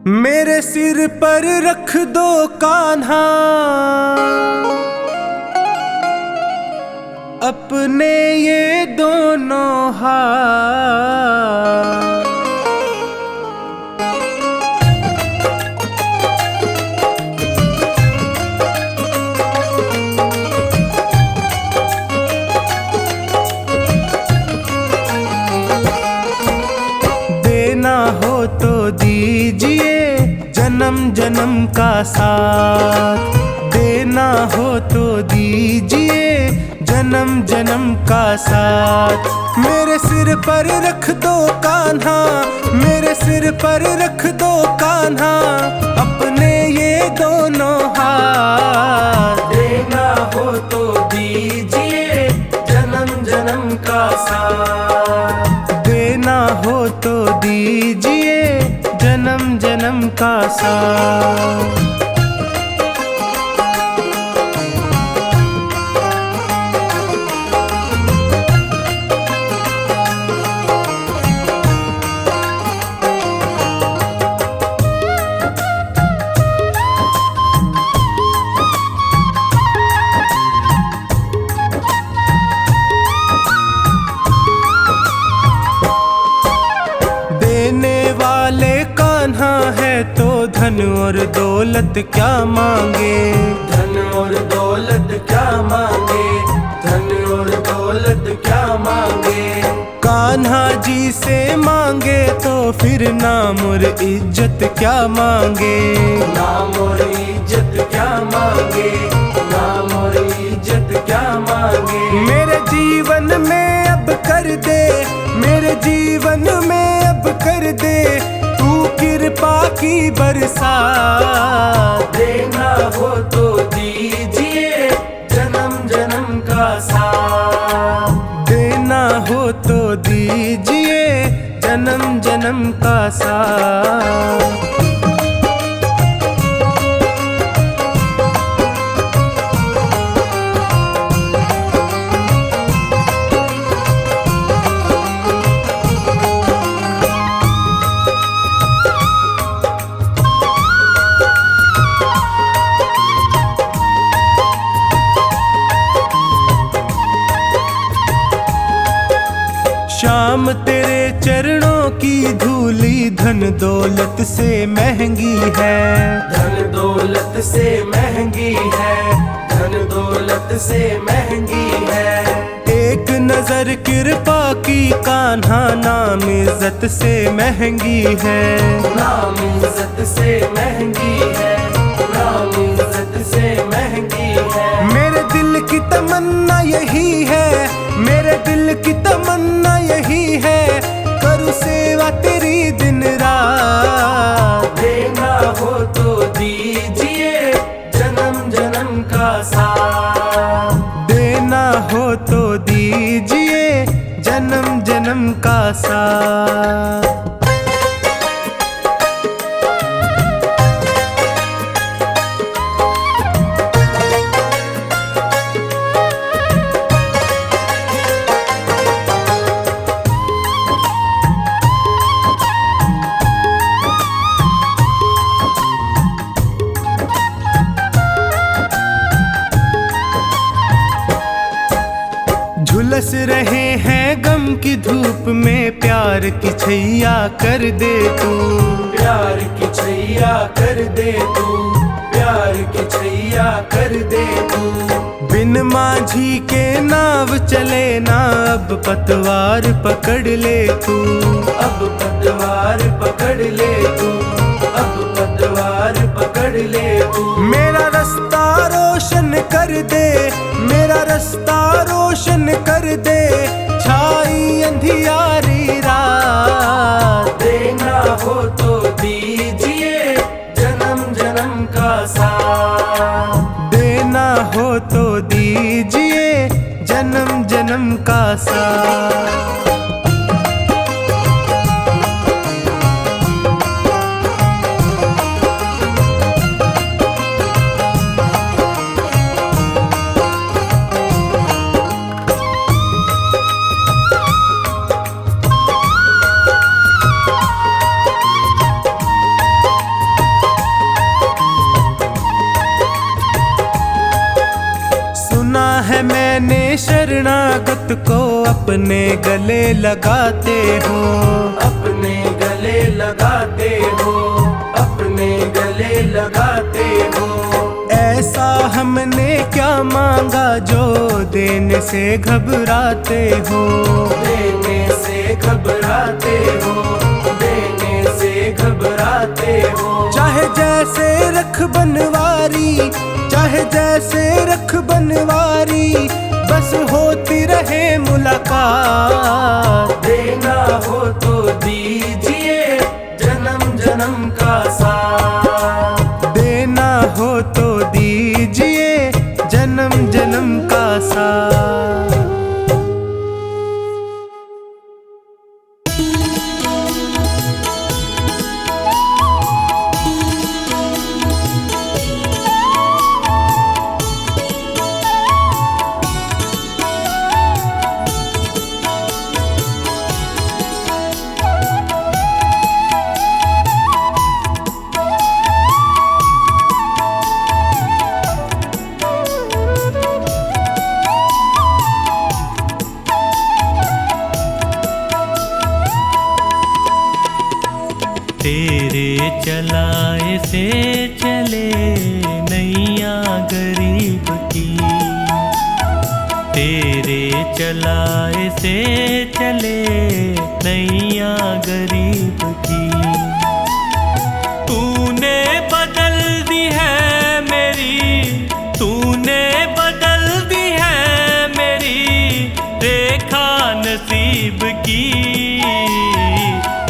मेरे सिर पर रख दो कान्हा अपने ये दोनों हाथ। देना हो तो दीजिए जन्म जन्म का साथ, देना हो तो दीजिए जन्म जन्म का साथ। मेरे सिर पर रख दो कान्हा, मेरे सिर पर रख दो कान्हा अपने ये दोनों हाथ। देना हो तो दीजिए जन्म जन्म का साथ, देना हो तो दीजिए जन्म जन्म का साथ। देने वाले कान्हा है तो धन और दौलत क्या मांगे, धन और दौलत क्या मांगे, धन और दौलत क्या मांगे। कान्हा जी से मांगे तो फिर नाम और इज्जत क्या मांगे, नाम और इज्जत क्या मांगे, नाम और इज्जत क्या मांगे। मेरे जीवन में अब कर दे, मेरे जीवन में अब कर दे तू कृपा की बरसात। देना हो तो दीजिए जन्म जन्म का साथ, देना हो तो दीजिए जन्म जन्म का साथ। श्याम तेरे चरणों की धूली धन दौलत से महंगी है, धन दौलत से महंगी है, धन दौलत से महंगी है। एक नजर कृपा की कान्हा नाम इज्जत से महंगी है, नाम इज्जत से महंगी है, नाम इज्जत से महंगी है। मेरे दिल की तमन्ना यही है, मेरे दिल की तमन्ना यही है करूँ सेवा तेरी दिन रात। देना हो तो दीजिए जन्म जन्म का साथ, देना हो तो दीजिए जन्म जन्म का साथ। झुलस रहे हैं गम की धूप में प्यार की छैया कर दे तू, प्यार की छैया कर दे तू, प्यार की छैया कर दे तू। बिन माझी के नाव चले ना अब पतवार पकड़ ले तू, अब पतवार पकड़ ले तू, अब पतवार पकड़ ले तू। मेरा रास्ता रोशन कर दे, मेरा रास्ता रोशन कर दे छाई अंधियारी रात। देना हो तो दीजिए जन्म जन्म का साथ, देना हो तो दीजिए जन्म जन्म का साथ। शरणागत को अपने गले लगाते हो, अपने गले लगाते हो, अपने गले लगाते हो। ऐसा हमने क्या मांगा जो देने से घबराते हो, देने से घबराते हो, देने से घबराते हो। चाहे जैसे रख बनवारी, चाहे जैसे रख बनवारी, बस होती रहे मुलाकात। देना हो तो दीजिए जन्म जन्म का साथ, देना हो तो दीजिए जन्म जन्म का साथ। तेरे चलाए से चले नैया गरीब की, तेरे चलाए से चले नैया गरीब की। तूने बदल दी है मेरी, तूने बदल दी है मेरी रेखा नसीब की।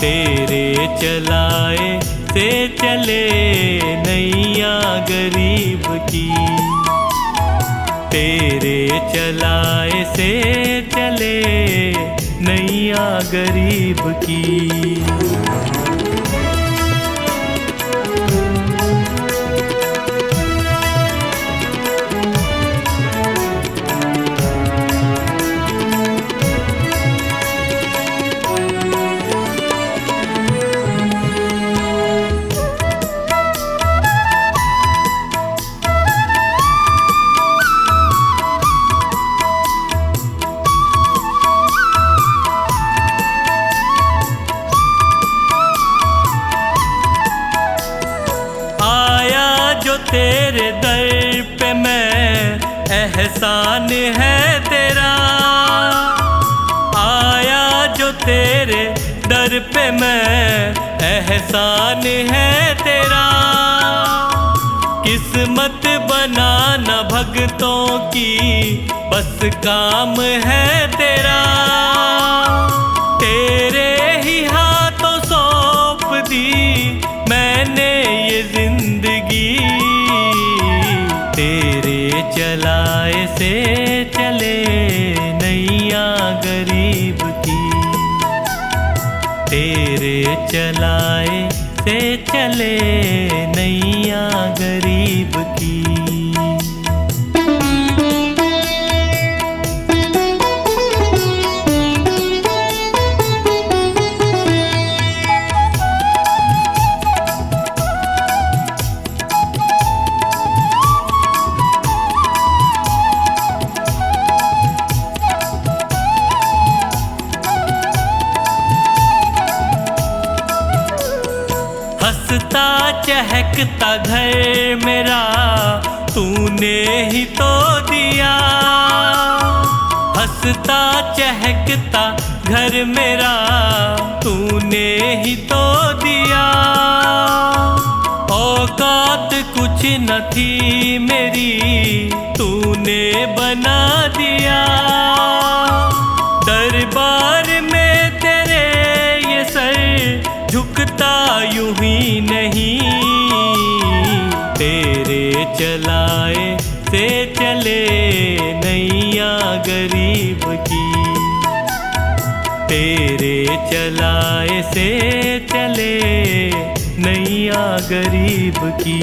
तेरे चलाए से चले नैया गरीब की, तेरे चलाए से चले नैया गरीब की। तेरे दर पे मैं एहसान है तेरा, आया जो तेरे दर पे मैं एहसान है तेरा। किस्मत बनाना भगतों की बस काम है तेरा, तेरे ही हाथों सौंप दी मैंने ये जिंदगी। तेरे चलाए से चले नैया गरीब की, तेरे चलाए से चले नैया गरीब की। हंसता चहकता घर मेरा तूने ही तो दिया, हंसता चहकता घर मेरा तूने ही तो दिया। औकात कुछ न थी मेरी तूने बना दिया, दरबार में तेरे ये सर झुकता यूं ही नहीं। तेरे चलाए से चले नैया गरीब की, तेरे चलाए से चले नैया गरीब की।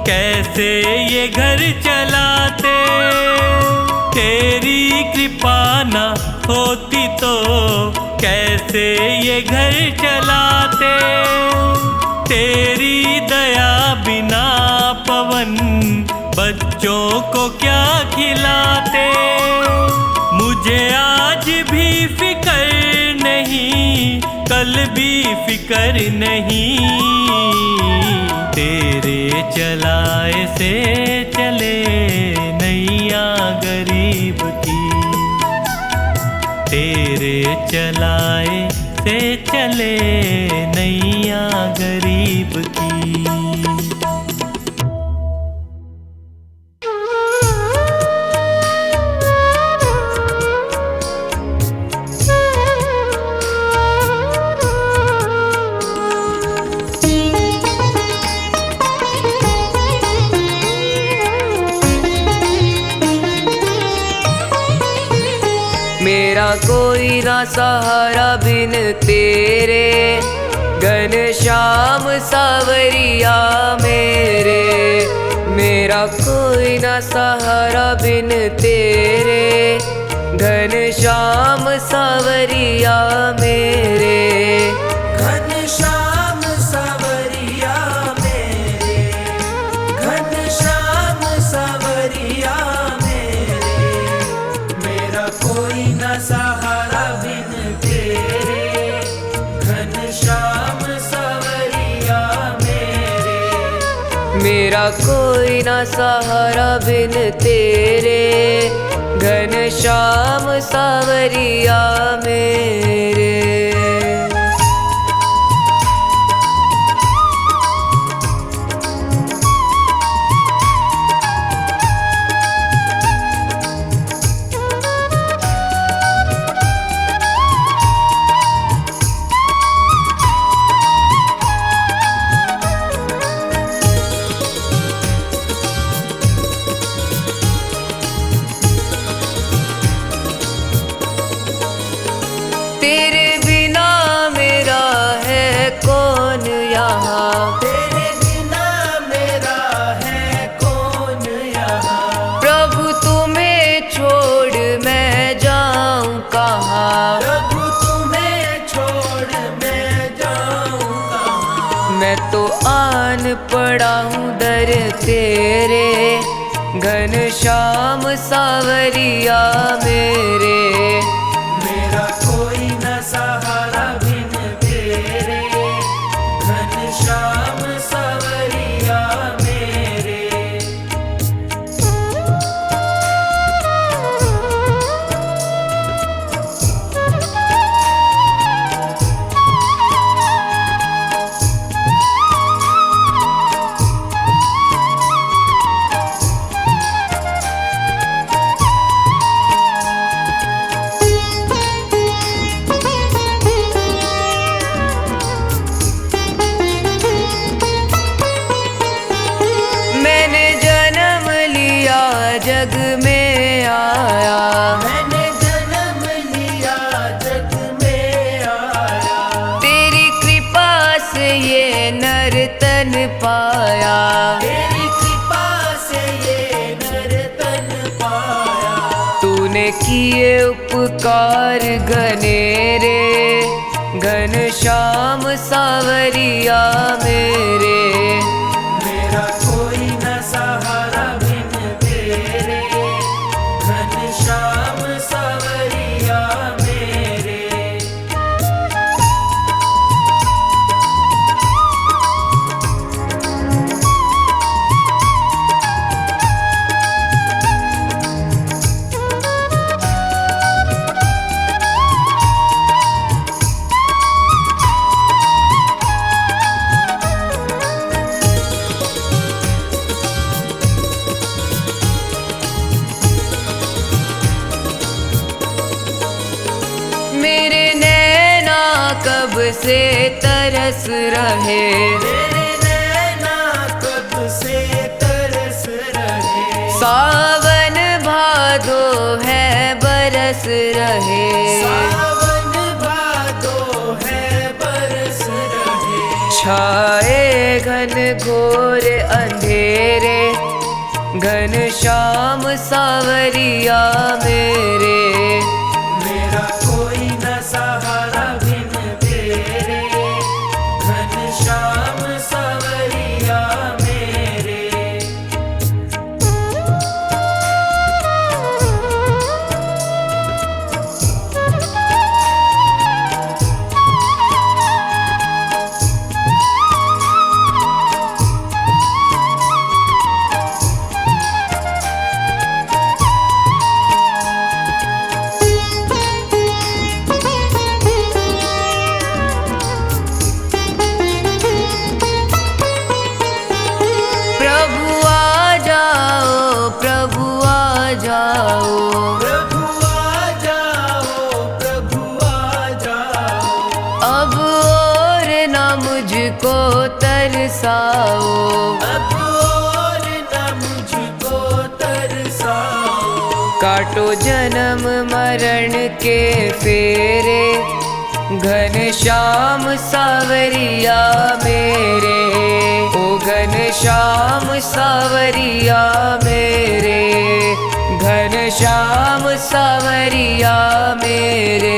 कैसे ये घर चलाते। तेरी कृपा न होती तो कैसे ये घर चलाते। तेरी दया बिना पवन बच्चों को क्या खिलाते। मुझे आज भी फिकर नहीं, कल भी फिकर नहीं। तेरे चलाए से चले नैया गरीब की। तेरे चलाए से चले नैया गरीब की। मेरा कोई ना सहारा बिन तेरे, घनश्याम सावरिया मेरे। मेरा कोई ना सहारा बिन तेरे, घनश्याम सावरिया मेरे। घनश्याम सावरिया मेरे, घनश्याम सावरिया मेरे। मेरा कोई न सहारा बिन तेरे, घनश्याम सावरिया मेरे। मेरा कोई ना सहारा बिन तेरे, घनश्याम सावरिया मेरे। तेरे बिना मेरा है कौन यहाँ, तेरे बिना मेरा है कौन यहाँ। प्रभु तुम्हें छोड़ मैं जाऊँ कहाँ। प्रभु तुम्हें छोड़ मैं जाऊँ कहाँ। मैं तो आन पड़ा हूँ दर तेरे, घनश्याम सावरिया मेरे। मेरा कोई न सहारा बिन तेरे, घनश्याम सावरिया मेरे। मैंने जन्म लिया जग में आया, मैंने जन्म लिया जग में आया। तेरी कृपा से ये नर तन पाया। तेरी कृपा से ये नर तन पाया। तूने किए उपकार घनेरे, घनश्याम सावरिया मेरे। मेरा कोई न सहारा बिन तेरे, घनश्याम सावरिया मेरे। मेरे नैना कब से तरस रहे, तेरे नैना कब से तरस रहे। सावन भादो है बरस रहे। सावन भादो है बरस रहे। छाए घन घोर अंधेरे, घनश्याम सावरिया मेरे। मेरा कोई न सहारा बिन तेरे, घनश्याम सावरिया मेरे। प्रभु आ जाओ, प्रभु आ जाओ, प्रभु आ जाओ, प्रभु आ जाओ। अब और न मुझको तरसाओ। अब और न मुझको तरसाओ। काटो जन्म मरण के फेरे, घनश्याम सावरिया मेरे। ओ घनश्याम सावरिया मेरे, घनश्याम सावरिया मेरे।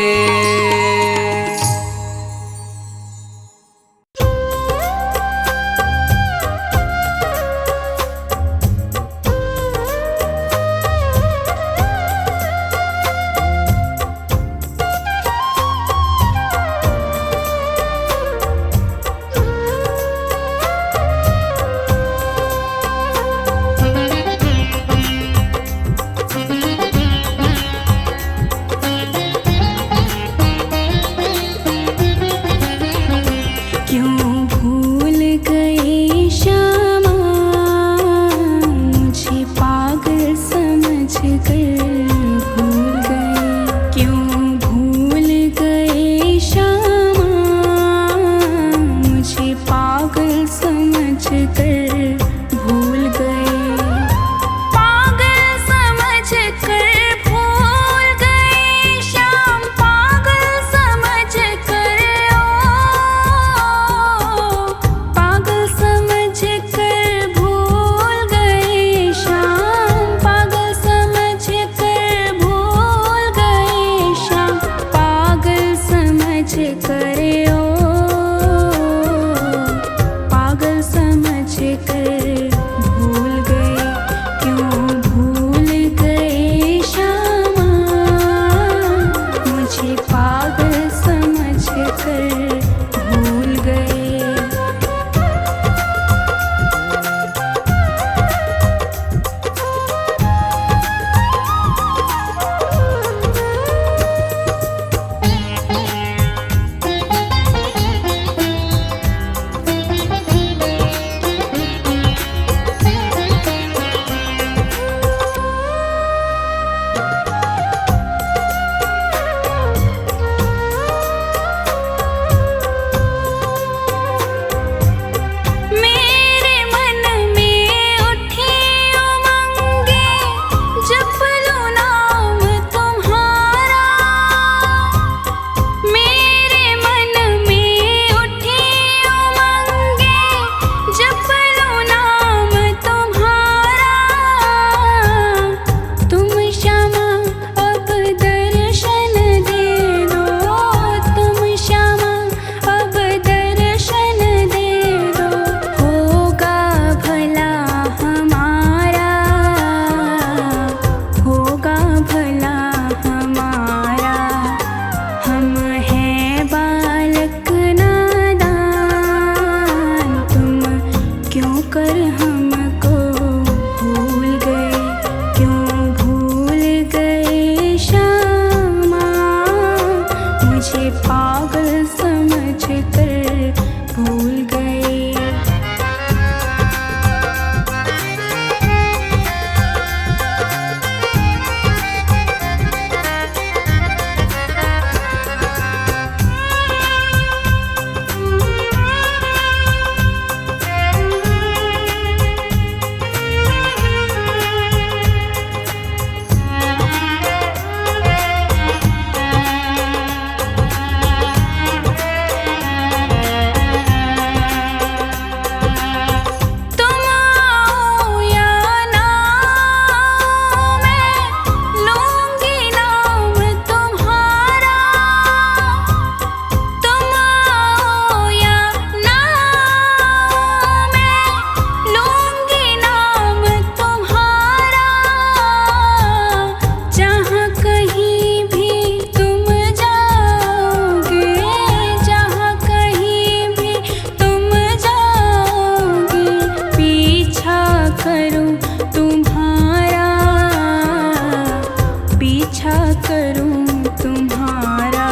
करूं तुम्हारा,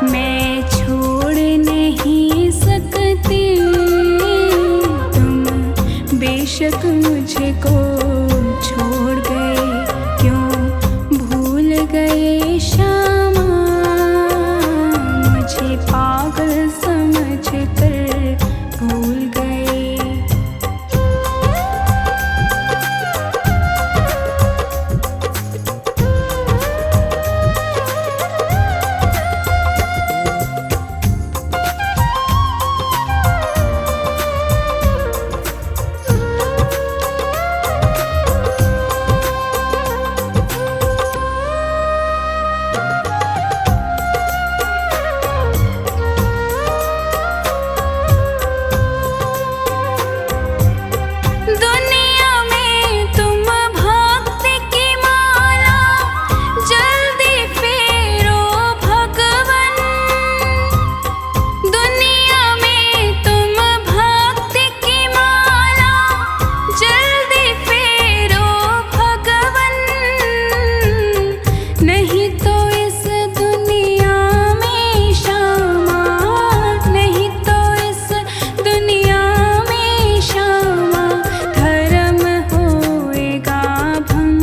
मैं छोड़ नहीं सकती। तुम बेशक मुझको छोड़ गए, क्यों भूल गए श्यामा, मुझे पागल समझ कर भूल गए। दुनिया में तुम भक्ति की माला जल्दी फेरो भगवन, दुनिया में तुम भक्ति की माला जल्दी फेरो भगवन, नहीं तो इस दुनिया में श्यामा, नहीं तो इस दुनिया में श्यामा, धर्म होएगा भंग,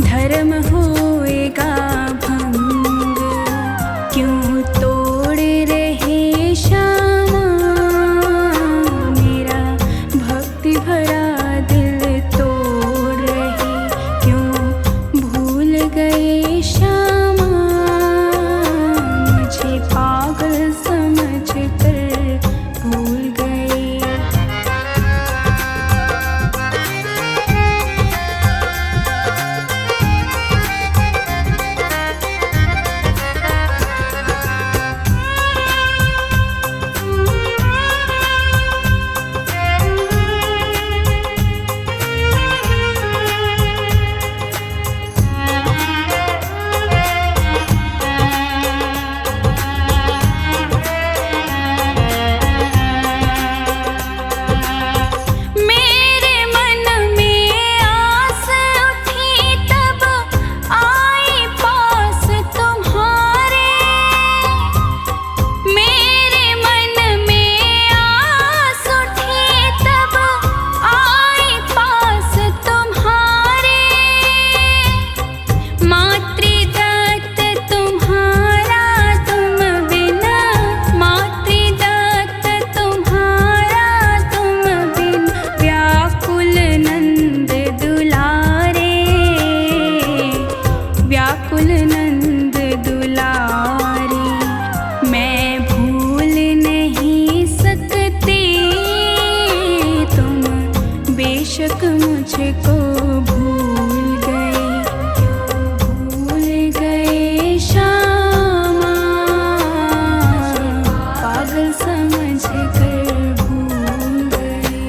धर्म होएगा भंग, क्यों तोड़ रहे श्यामा, मेरा भक्ति भरा दिल तोड़ रहे, क्यों भूल गए श्यामा, मुझे पागल समझ कर भूल गए। मेरे मन में आस उठी तब आई पास तुम्हारे, मेरे मन में आस उठी तब आई पास तुम्हारे, मातृदत्त तुम्हारा तुम बिना, मातृदत्त तुम्हारा तुम बिन, व्याकुल नंद दुलारे, व्याकुल नंद दुलारे, मैं भूल नहीं सकती। तुम बेशक मुझको भूल गए, भूल गए श्यामा, पागल समझ कर भूल गए।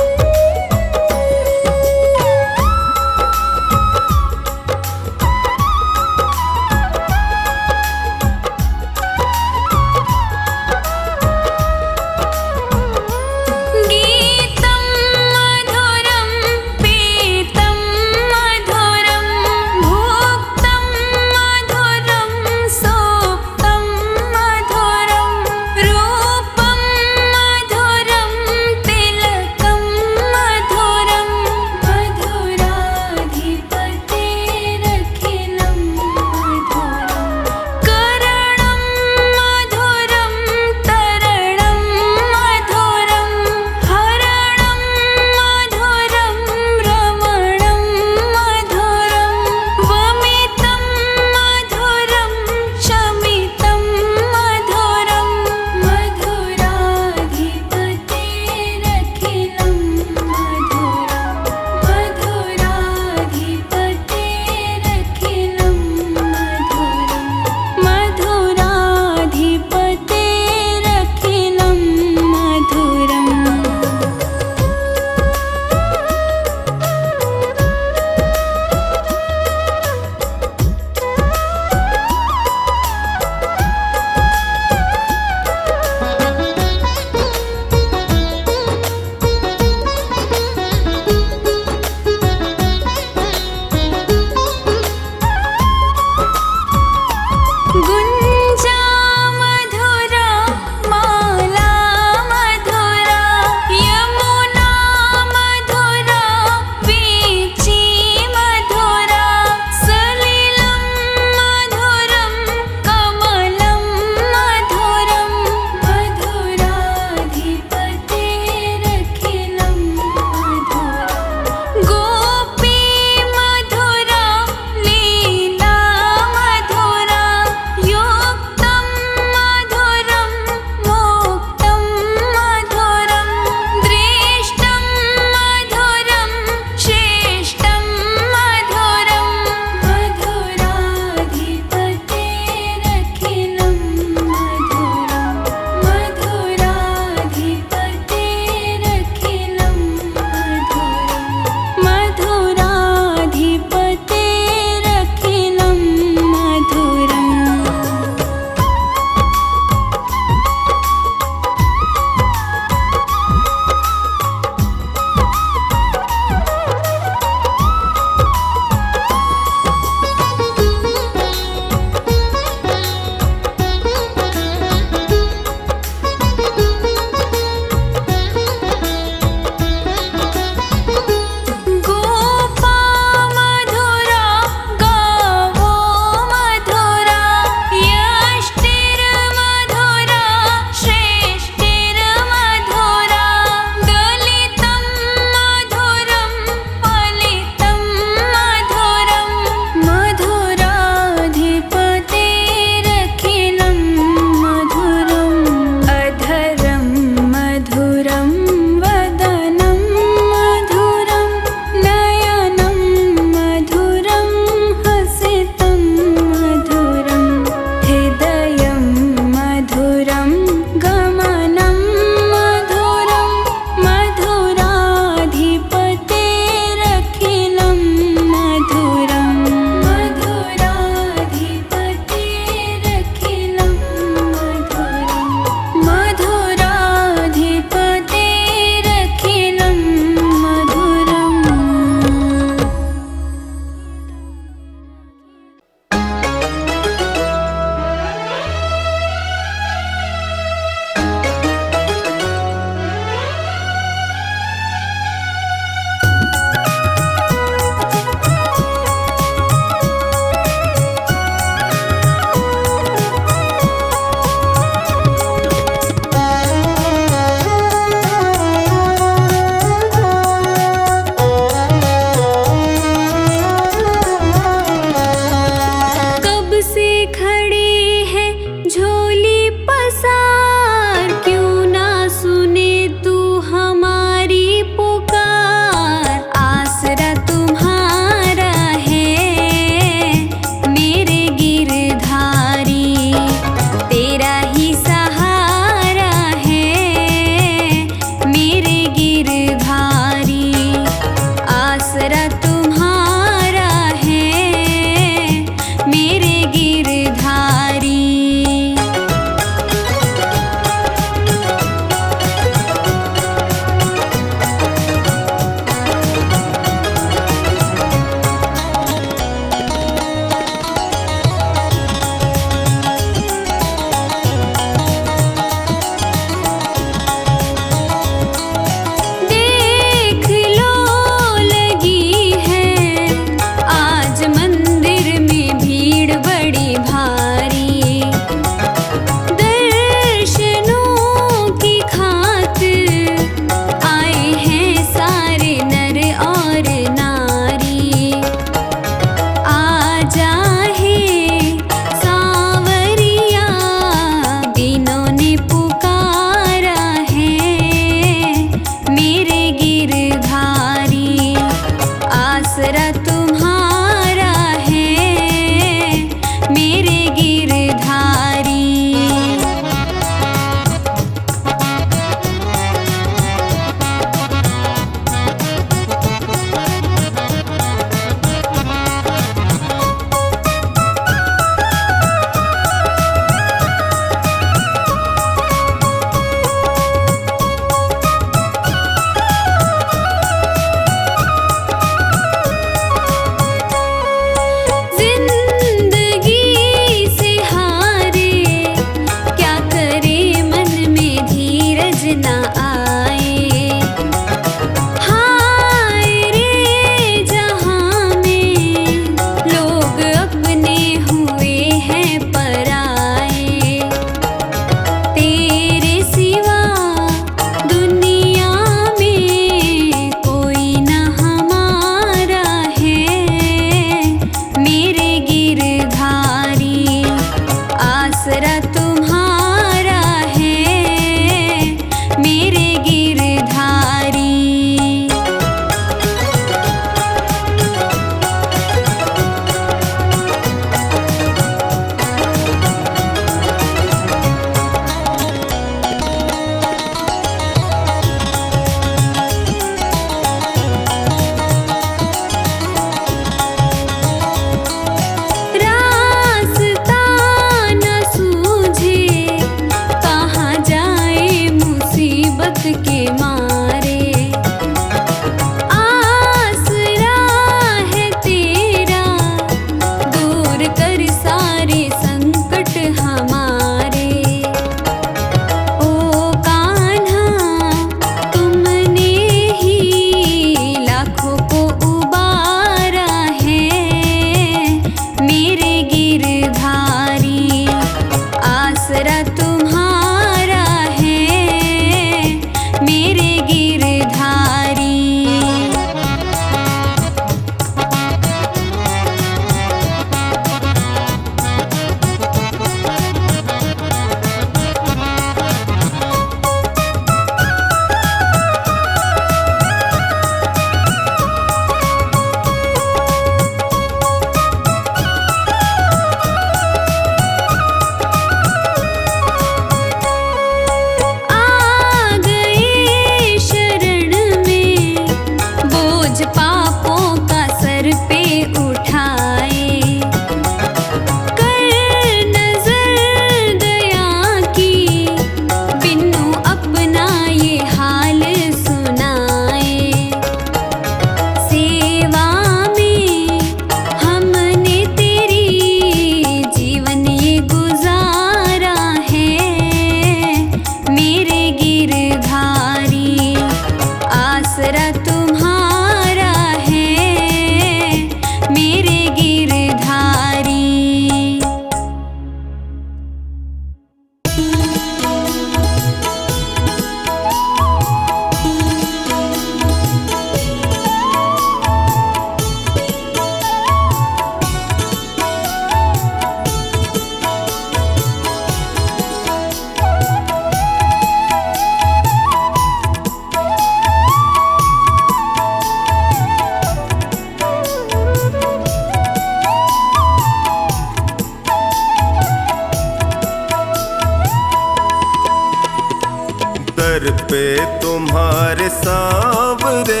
दर पे तुम्हारे सांवरे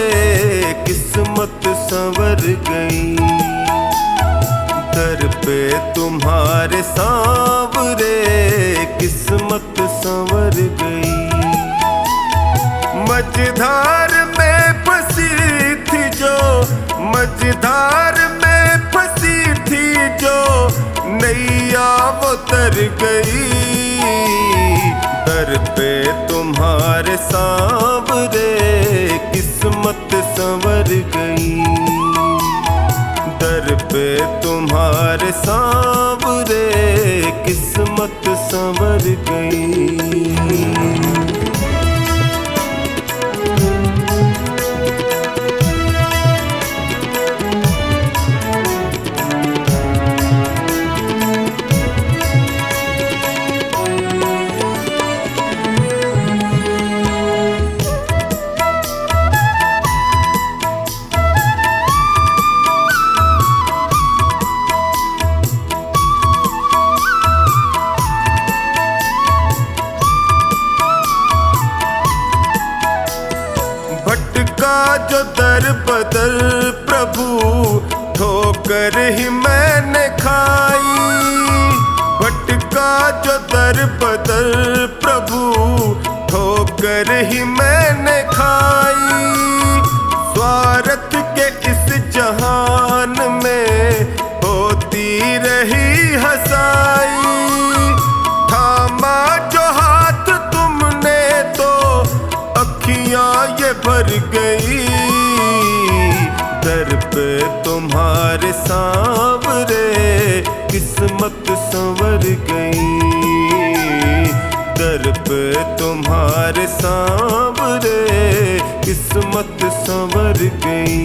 किस्मत संवर गई, दर पे तुम्हारे सांवरे किस्मत संवर गई। मझधार में फंसी थी जो, मझधार में फंसी थी जो नैया वो तर गई, दर पे तुम्हारे सांवरे किस्मत संवर गई, दर पे तुम्हारे सांवरे किस्मत संवर गई। भटका जो दर बदर प्रभु ठोकर ही मैंने खाई, भटका जो दर बदर प्रभु ठोकर ही मैंने खाई। स्वार्थ के इस जहान में होती रही हंसाई, थामा जो हाथ तुमने तो अखियां ये भर गई, दर पे तुम्हारे सांवरे किस्मत संवर गई, दर पे तुम्हारे सांवरे किस्मत संवर गई।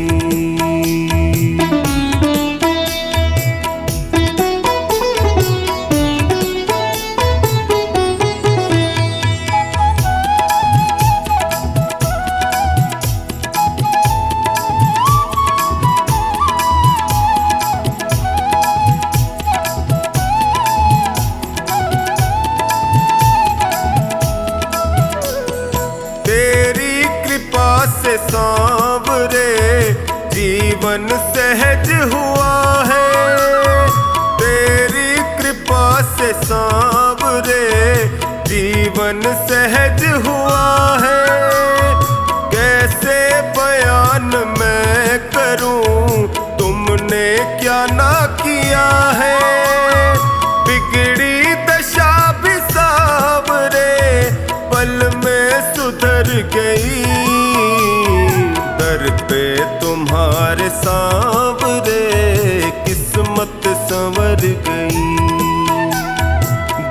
से सांवरे जीवन सहज हुआ है, तेरी कृपा से सांवरे जीवन सहज हुआ है। कैसे बयान मैं करूं तुमने क्या ना किया है, बिगड़ी दशा भी सांवरे पल में सुधर गई, दर पे तुम्हारे सांवरे किस्मत संवर गई,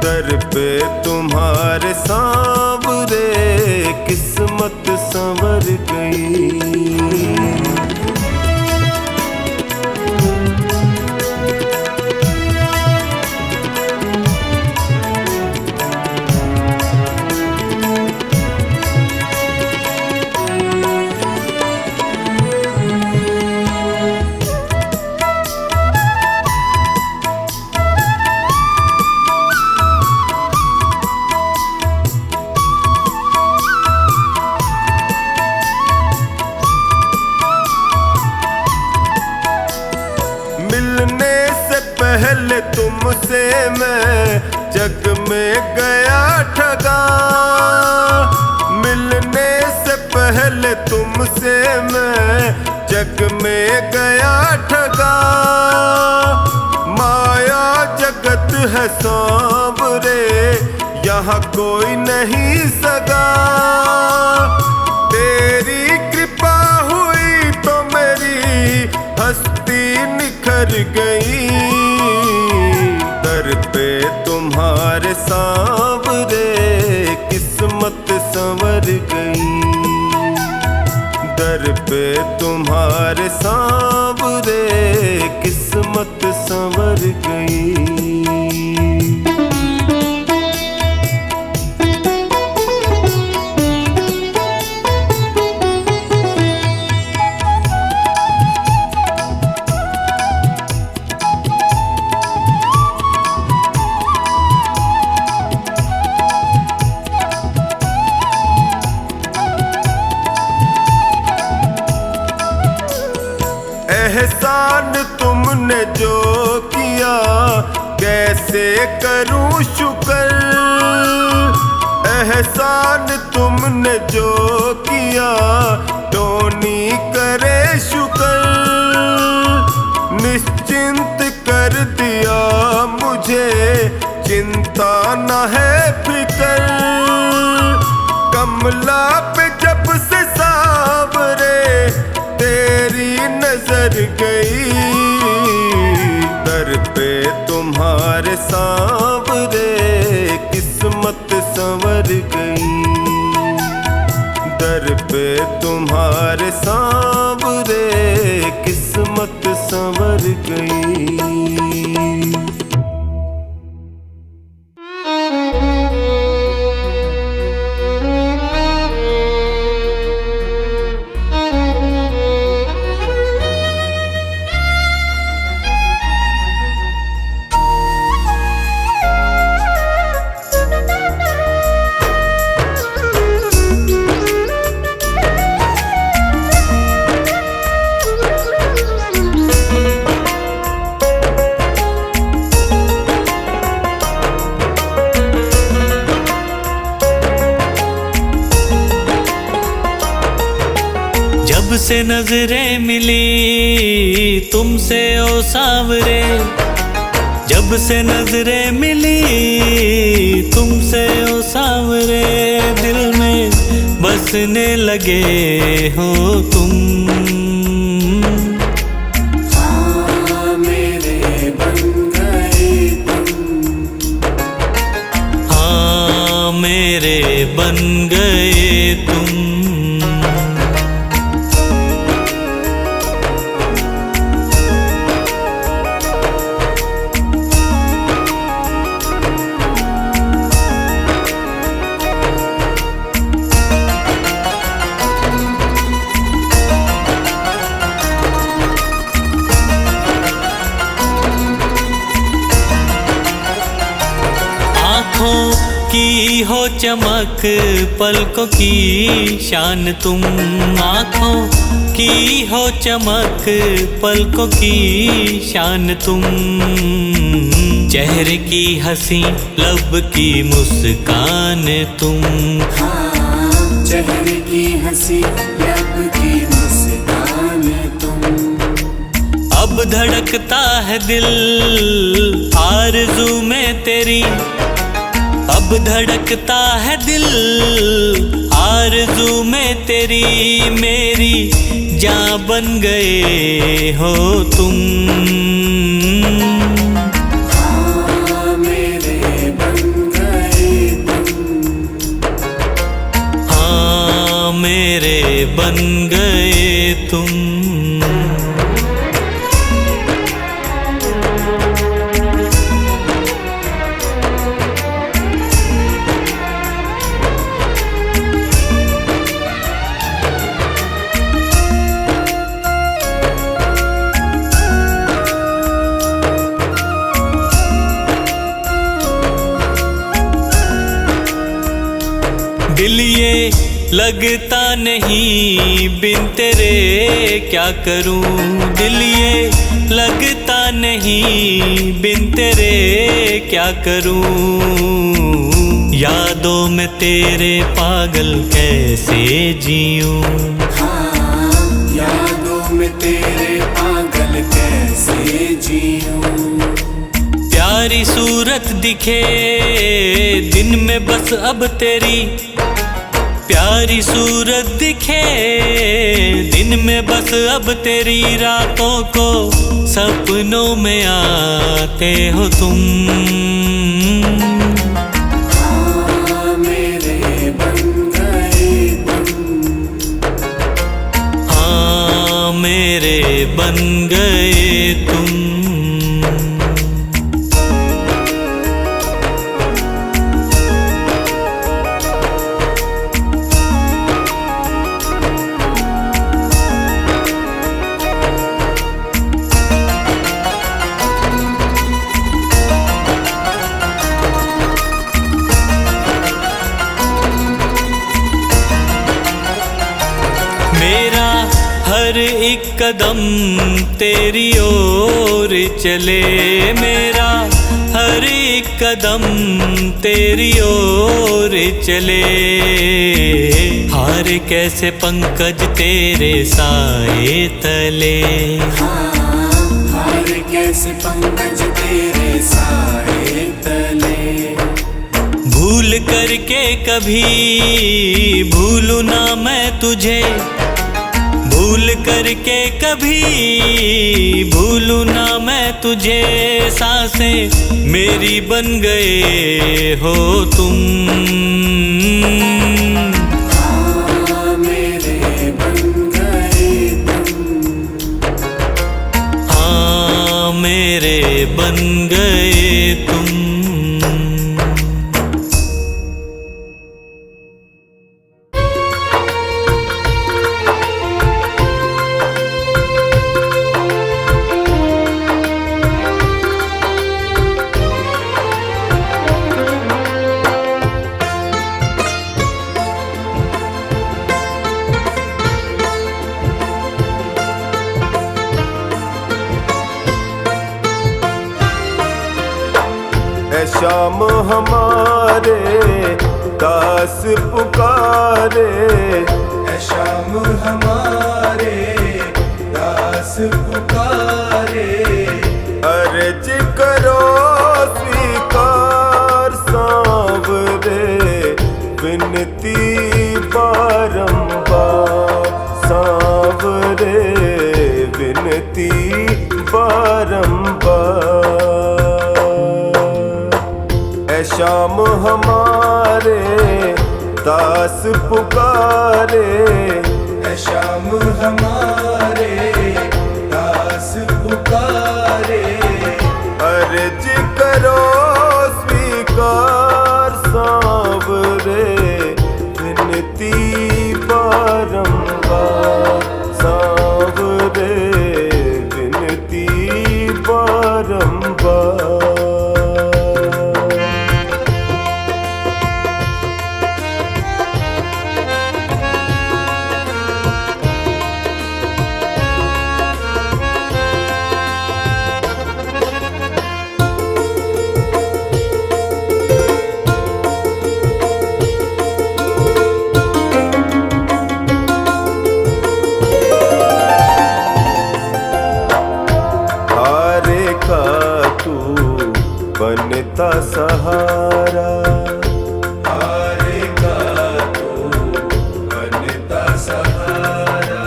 दर पे तुम्हारे सांवरे किस्मत संवर गई। मिलने से पहले तुमसे मैं जग में गया ठगा, मिलने से पहले तुमसे मैं जग में गया ठगा। माया जगत है सांवरे यहाँ कोई नहीं सगा, तेरी कृपा हुई तो मेरी हस्ती निखर गई, दर पे तुम्हारे सांवरे किस्मत संवर गई, दर पे तुम्हारे सांवरे किस्मत संवर गई। एहसान तुमने जो किया कैसे करूं शुक्र, एहसान तुमने जो किया टोनी करे शुक्र। निश्चिंत कर दिया मुझे, चिंता न है फिकर। कमला पे जब से सावरे तेरी नजर गई, दर पे तुम्हारे सांवरे किस्मत संवर गई, दर पे तुम्हारे सांवरे किस्मत संवर गई। जब से नजरें मिली तुमसे ओ सावरे, जब से नजरें मिली तुमसे ओ सावरे, दिल में बसने लगे हो तुम। हाँ मेरे बन गए तुम, हाँ मेरे बन गए तुम। की हो चमक पलकों की शान तुम, आँखों की हो चमक पलकों की शान तुम। चेहरे की हंसी लब की मुस्कान तुम, हाँ चेहरे की हंसी लब की मुस्कान तुम। अब धड़कता है दिल आरज़ू में तेरी, अब धड़कता है दिल आरज़ू में तेरी, मेरी जान बन गए हो तुम। हाँ मेरे बन गए तुम, हाँ मेरे बन गए तुम। दिल ये लगता नहीं बिन तेरे क्या करूं, दिल ये लगता नहीं बिन तेरे क्या करूं। यादों में तेरे पागल कैसे जीऊं, हाँ यादों में तेरे पागल कैसे जीऊं। प्यारी सूरत दिखे दिन में बस अब तेरी, प्यारी सूरत दिखे दिन में बस अब तेरी, रातों को सपनों में आते हो तुम। हाँ मेरे बन गए तुम, हाँ मेरे बन गए तुम। हर एक कदम तेरी ओर चले मेरा, हर एक कदम तेरी ओर चले। हार कैसे पंकज तेरे साए तले, हार कैसे पंकज तेरे साए तले। भूल करके कभी भूलू ना मैं तुझे, भूल करके कभी भूलू ना मैं तुझे। सांसें मेरी बन गए हो तुम, हाँ मेरे बन गए तुम, हाँ मेरे बन गए तुम। शाम हमारे दास पुकारे, ऐ शाम हमारे दास पुकारे। अर्ज करो स्वीकार सांवरे, विनती बारंबार सांवरे, विनती बारंबार। शाम हमारे दास पुकारे, ऐ शाम हमारे दास पुकारे। अर्ज करो स्वीकार सांवरे, विनती बारंबार सांवरे, विनती बारंबार। बनता सहारा, हारेगा तो बनता सहारा।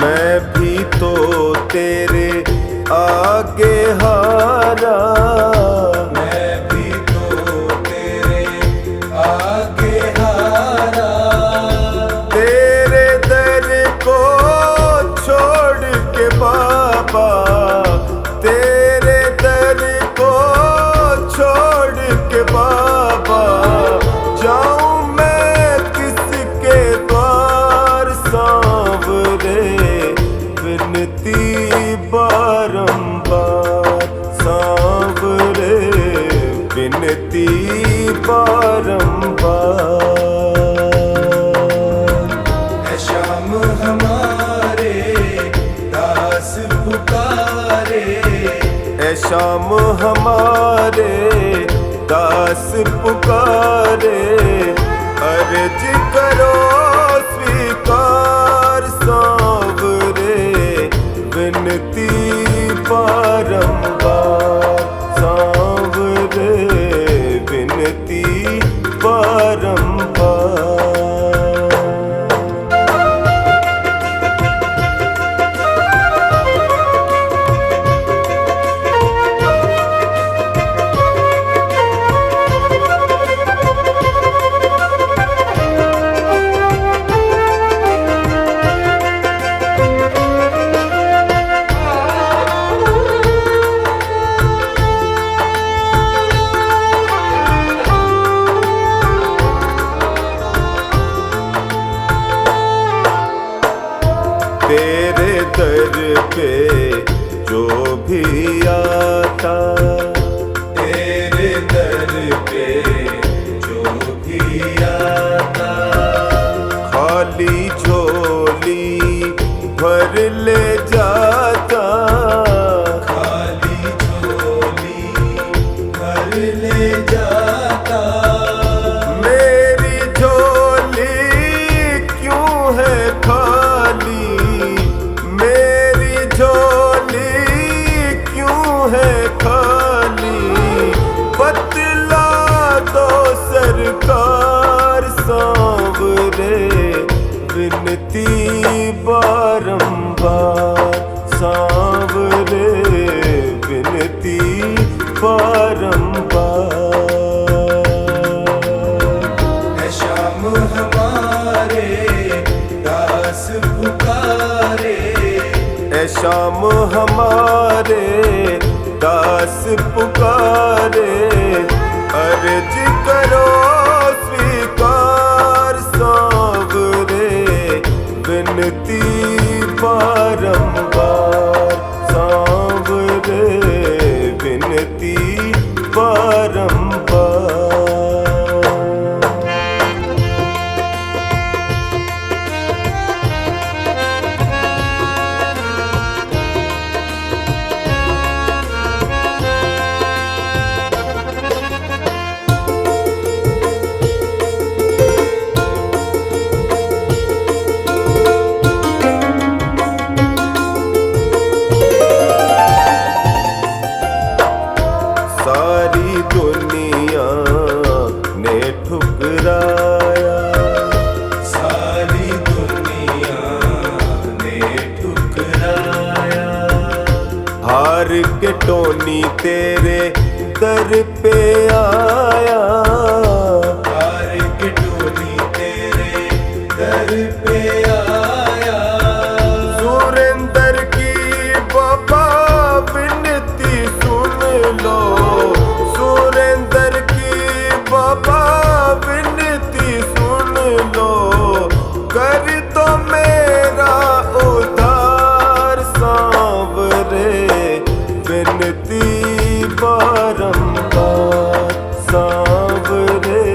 मैं भी तो तेरे आगे हारा, मैं भी तो तेरे आगे हारा। तेरे दर को छोड़ के बाबा, तेरे दर को छोड़ के बाबा, जाऊं मैं किसके द्वार सांवरे, विनती बारंबार सांवरे, विनती बारंबार। ऐ शाम हमारे दास पुकारे, ऐ शाम हमारे दास पुकारे। अर्ज करो स्वीकार सांवरे, विनती बारंबार सांवरे, विनती बारंबार। तेरे दर पे जो भी आता, तेरे दर पे जो भी आता। खाली झोली सांवरे विनती बारंबार, सांवरे विनती बारंबार। है श्याम हमारे दास पुकारे, ऐ शाम हमारे दास पुकारे, अर्ज करो स्वीकार सांवरे विनती बारंबार, सांवरे विनती बारंबार। सारी दुनिया ने ठुकराया, सारी दुनिया ने ठुकराया, हार के टोनी तेरे दर पे आया, हार के टोली तेरे दर पे आया। सुरेंद्र की बाबा विनती सुन लो, सुरेंद्र की बाबा विनती सुन लो, कर दो मेरा उद्धार सांवरे विनती बारंबार, सांवरे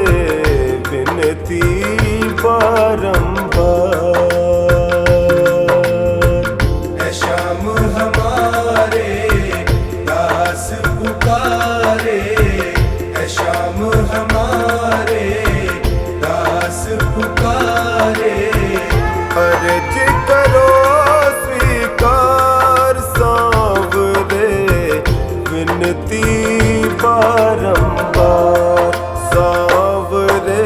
विनती बारंबार। है श्याम हमारे दास पुकारे, है श्याम हमारे दास पुकारे, अर्ज करो स्वीकार सांवरे विनती बारंबार, सांवरे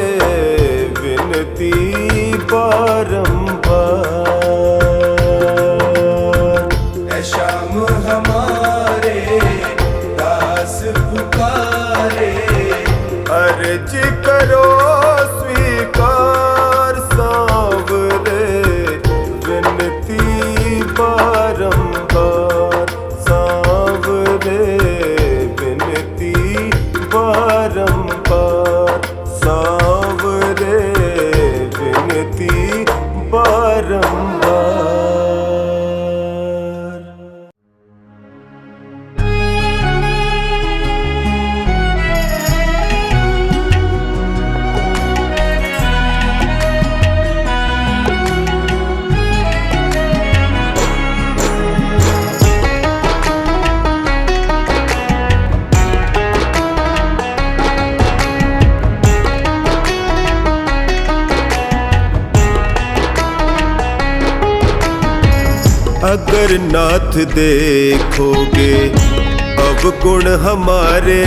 विनती बारंबार। है श्याम हमारे दास पुकारे, अर्ज करो स्वीकार सांवरे विनती बारंबार, सांवरे विनती बारंबार, सांवरे विनती बारंबार। अगर नाथ देखोगे अवगुण हमारे,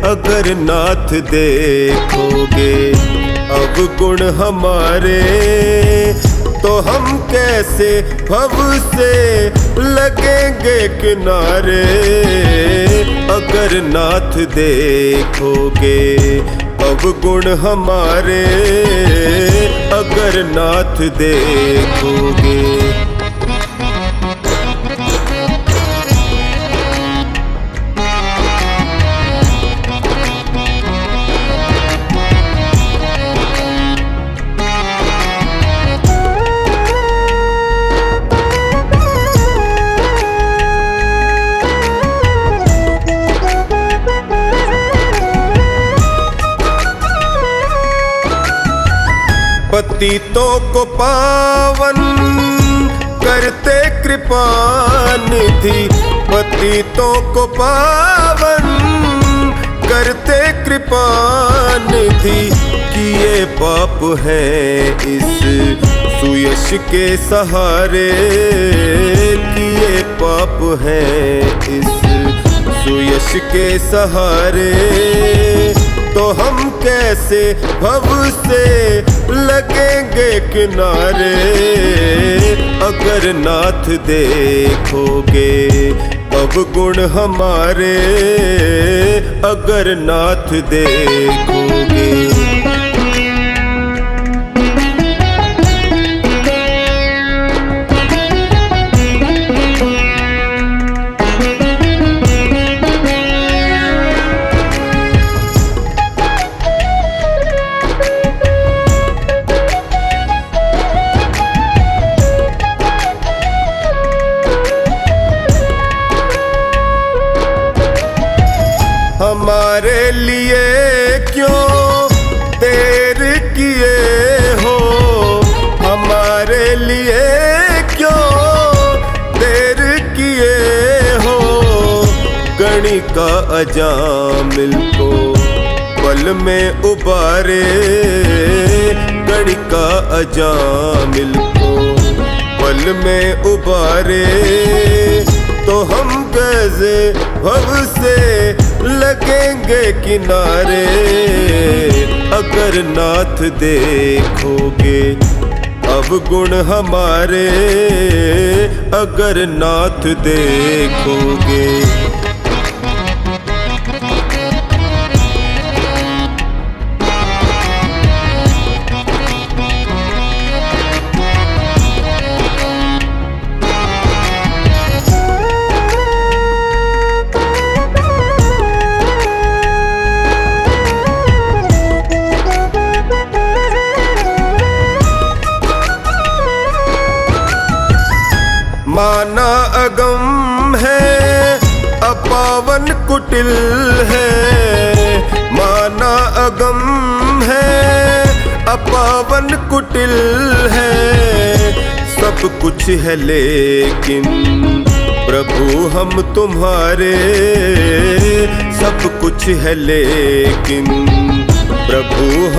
अगर नाथ देखोगे अवगुण हमारे, तो हम कैसे भव से लगेंगे किनारे। अगर नाथ देखोगे अवगुण हमारे, अगर नाथ देखोगे। पतितों को पावन करते कृपा निधि, पतितों को पावन करते कृपा निधि। किए पाप हैं इस सुयश के सहारे, किए पाप हैं इस सुयश के सहारे। तो तो हम कैसे भव से लगेंगे किनारे। अगर नाथ देखोगे अवगुण हमारे, अगर नाथ देखोगे। हमारे लिए क्यों देर किए हो, हमारे लिए क्यों देर किए हो। गणिका अजामिल को पल में उबारे, गणिका अजामिल को पल में उबारे। तो हम कैसे भव से लगेंगे किनारे। अगर नाथ देखोगे अवगुण हमारे, अगर नाथ देखोगे। माना अगम है अपावन कुटिल है, माना अगम है अपावन कुटिल है। सब कुछ है लेकिन प्रभु हम तुम्हारे, सब कुछ है लेकिन प्रभु हम